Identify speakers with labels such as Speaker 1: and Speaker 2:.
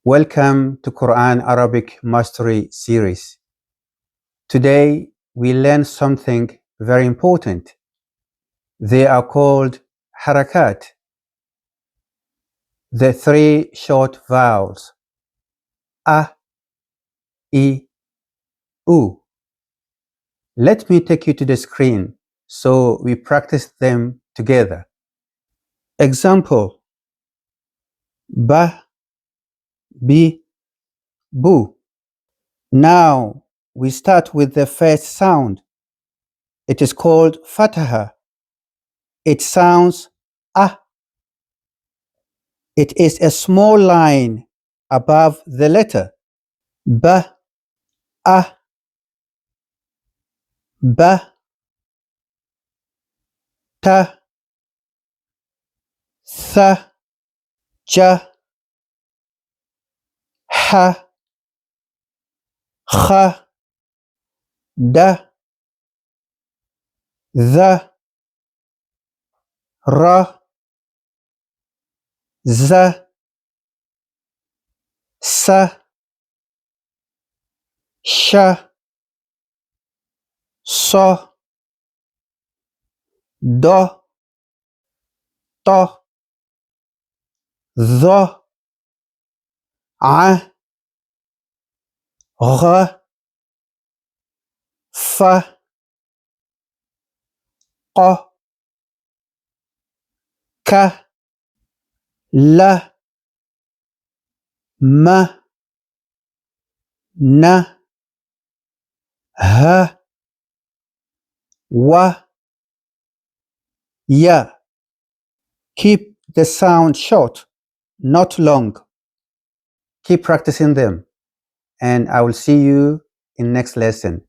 Speaker 1: Welcome to Qur'an Arabic Mastery Series. Today we learn something very important. They are called harakat, the three short vowels a, I, U. Let me take you to the screen so we practice them together. Example: ba, bi, bu. Now we start with the first sound. It is called Fatḥah. It sounds ah. It is a small line above the letter. Ba, ah, ba, ta, tha, ja, ha, kha, da, dha, ra, za, sa, sha, sa, da, ta, dha, a, gha, fa, qa, ka, la, ma, na, ha, wa, ya. Keep the sound short, not long. Keep practicing them, and I will see you in next lesson.